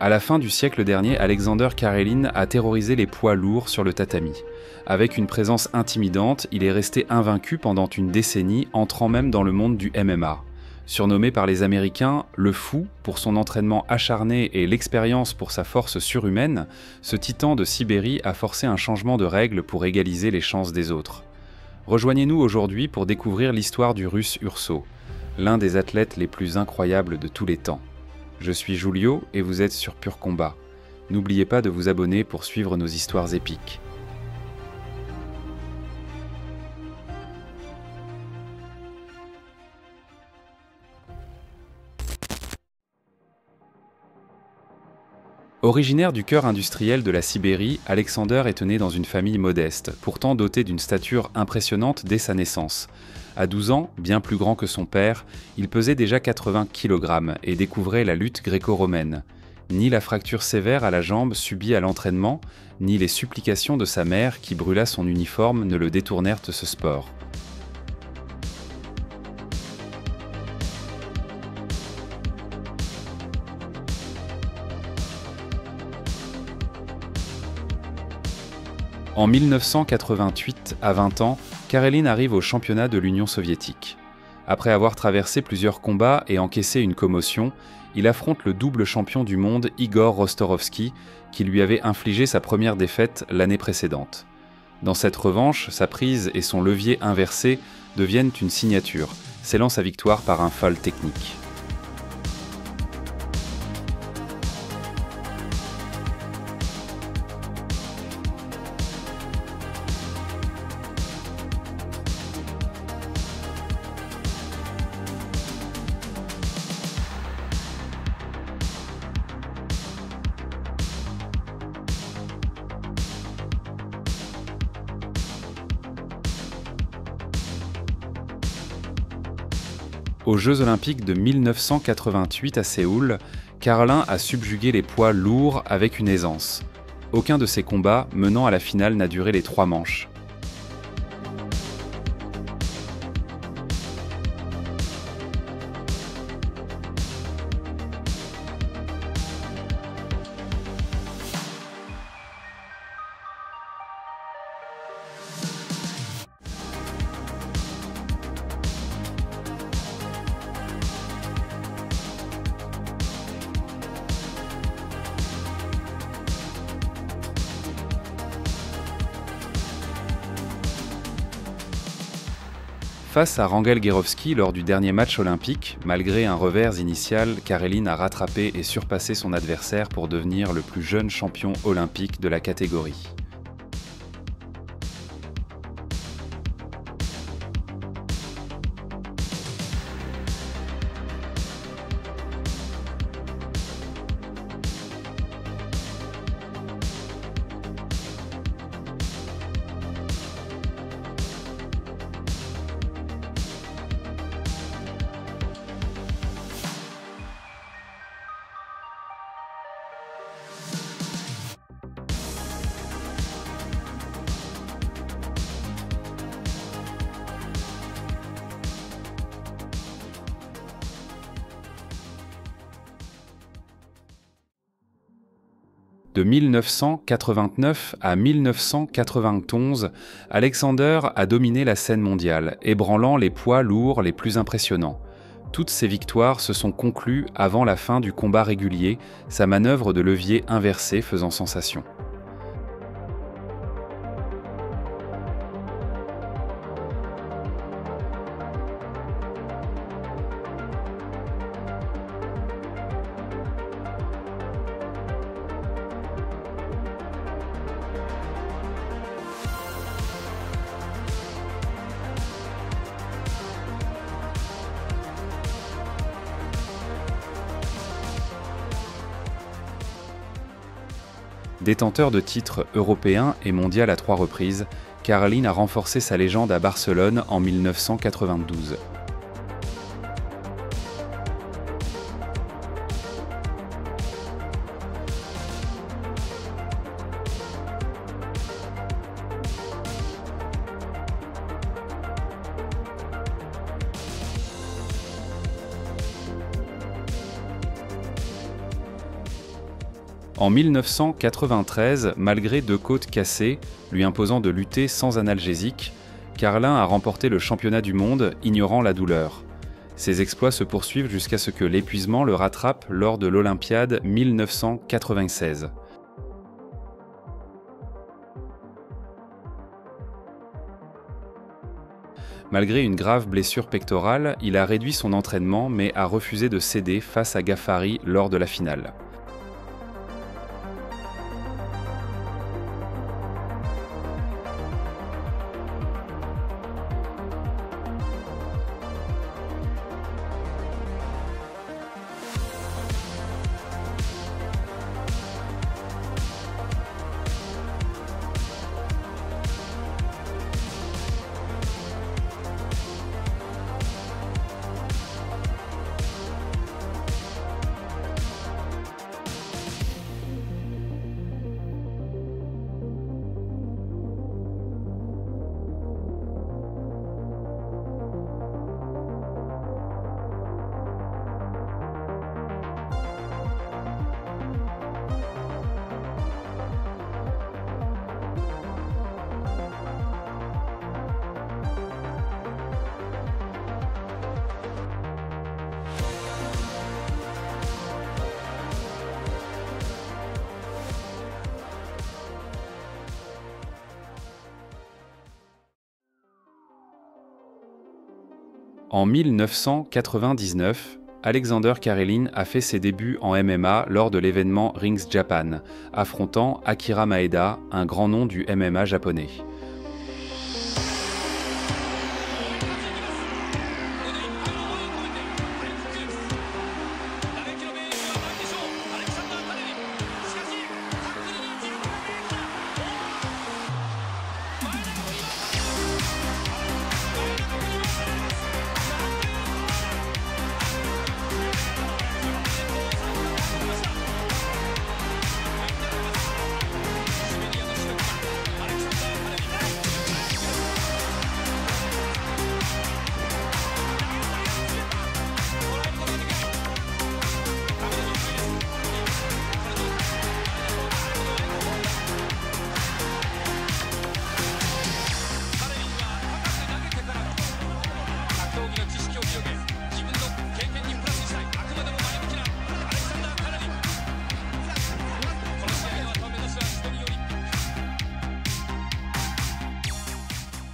À la fin du siècle dernier, Alexander Karelin a terrorisé les poids lourds sur le tatami. Avec une présence intimidante, il est resté invaincu pendant une décennie, entrant même dans le monde du MMA. Surnommé par les Américains « le fou » pour son entraînement acharné et l'expérience pour sa force surhumaine, ce titan de Sibérie a forcé un changement de règles pour égaliser les chances des autres. Rejoignez-nous aujourd'hui pour découvrir l'histoire du Russe Urso, l'un des athlètes les plus incroyables de tous les temps. Je suis Julio et vous êtes sur Pur Combat. N'oubliez pas de vous abonner pour suivre nos histoires épiques. Originaire du cœur industriel de la Sibérie, Alexander est né dans une famille modeste, pourtant dotée d'une stature impressionnante dès sa naissance. À 12 ans, bien plus grand que son père, il pesait déjà 80 kg et découvrait la lutte gréco-romaine. Ni la fracture sévère à la jambe subie à l'entraînement, ni les supplications de sa mère qui brûla son uniforme ne le détournèrent de ce sport. En 1988, à 20 ans, Karelin arrive au championnat de l'Union soviétique. Après avoir traversé plusieurs combats et encaissé une commotion, il affronte le double champion du monde Igor Rostorovski, qui lui avait infligé sa première défaite l'année précédente. Dans cette revanche, sa prise et son levier inversé deviennent une signature, scellant sa victoire par un fall technique. Aux Jeux Olympiques de 1988 à Séoul, Karelin a subjugué les poids lourds avec une aisance. Aucun de ses combats menant à la finale n'a duré les 3 manches. Face à Rangel Guerovski lors du dernier match olympique, malgré un revers initial, Karelin a rattrapé et surpassé son adversaire pour devenir le plus jeune champion olympique de la catégorie. De 1989 à 1991, Alexander a dominé la scène mondiale, ébranlant les poids lourds les plus impressionnants. Toutes ces victoires se sont conclues avant la fin du combat régulier, sa manœuvre de levier inversé faisant sensation. Détenteur de titres européens et mondial à 3 reprises, Karelin a renforcé sa légende à Barcelone en 1992. En 1993, malgré 2 côtes cassées, lui imposant de lutter sans analgésique, Carlin a remporté le championnat du monde, ignorant la douleur. Ses exploits se poursuivent jusqu'à ce que l'épuisement le rattrape lors de l'Olympiade 1996. Malgré une grave blessure pectorale, il a réduit son entraînement mais a refusé de céder face à Ghaffari lors de la finale. En 1999, Alexander Karelin a fait ses débuts en MMA lors de l'événement Rings Japan, affrontant Akira Maeda, un grand nom du MMA japonais.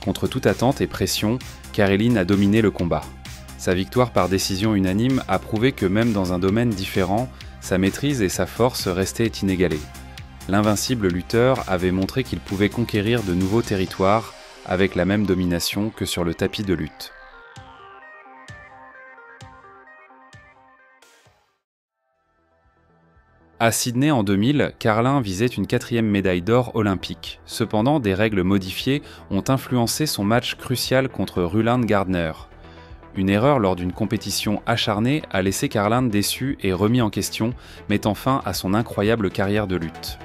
Contre toute attente et pression, Karelin a dominé le combat. Sa victoire par décision unanime a prouvé que même dans un domaine différent, sa maîtrise et sa force restaient inégalées. L'invincible lutteur avait montré qu'il pouvait conquérir de nouveaux territoires avec la même domination que sur le tapis de lutte. À Sydney en 2000, Carlin visait une 4e médaille d'or olympique. Cependant, des règles modifiées ont influencé son match crucial contre Ruland Gardner. Une erreur lors d'une compétition acharnée a laissé Carlin déçu et remis en question, mettant fin à son incroyable carrière de lutte.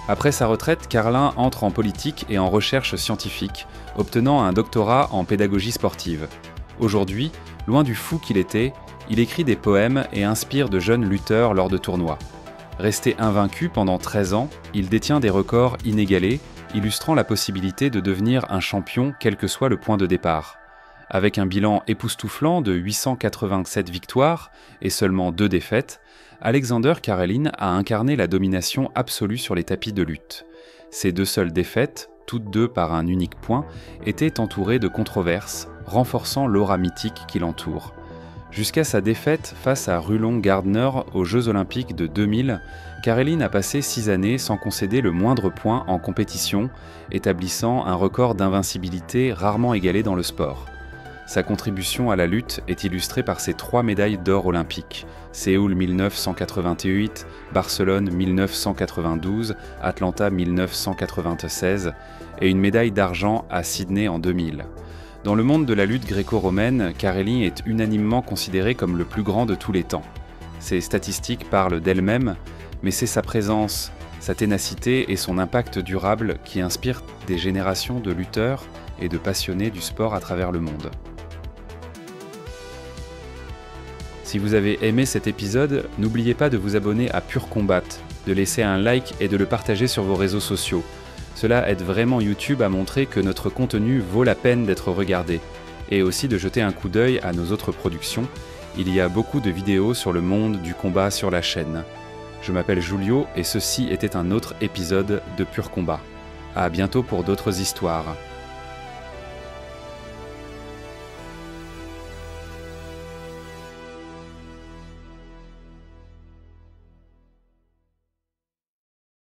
Après sa retraite, Carlin entre en politique et en recherche scientifique, obtenant un doctorat en pédagogie sportive. Aujourd'hui, loin du fou qu'il était, il écrit des poèmes et inspire de jeunes lutteurs lors de tournois. Resté invaincu pendant 13 ans, il détient des records inégalés, illustrant la possibilité de devenir un champion quel que soit le point de départ. Avec un bilan époustouflant de 887 victoires et seulement 2 défaites, Alexander Karelin a incarné la domination absolue sur les tapis de lutte. Ses 2 seules défaites, toutes 2 par un unique point, étaient entourées de controverses, renforçant l'aura mythique qui l'entoure. Jusqu'à sa défaite face à Rulon Gardner aux Jeux Olympiques de 2000, Karelin a passé 6 années sans concéder le moindre point en compétition, établissant un record d'invincibilité rarement égalé dans le sport. Sa contribution à la lutte est illustrée par ses 3 médailles d'or olympiques, Séoul 1988, Barcelone 1992, Atlanta 1996 et une médaille d'argent à Sydney en 2000. Dans le monde de la lutte gréco-romaine, Karelin est unanimement considéré comme le plus grand de tous les temps. Ses statistiques parlent d'elles-mêmes, mais c'est sa présence, sa ténacité et son impact durable qui inspirent des générations de lutteurs et de passionnés du sport à travers le monde. Si vous avez aimé cet épisode, n'oubliez pas de vous abonner à Pur Combat, de laisser un like et de le partager sur vos réseaux sociaux. Cela aide vraiment YouTube à montrer que notre contenu vaut la peine d'être regardé, et aussi de jeter un coup d'œil à nos autres productions. Il y a beaucoup de vidéos sur le monde du combat sur la chaîne. Je m'appelle Julio et ceci était un autre épisode de Pur Combat. À bientôt pour d'autres histoires.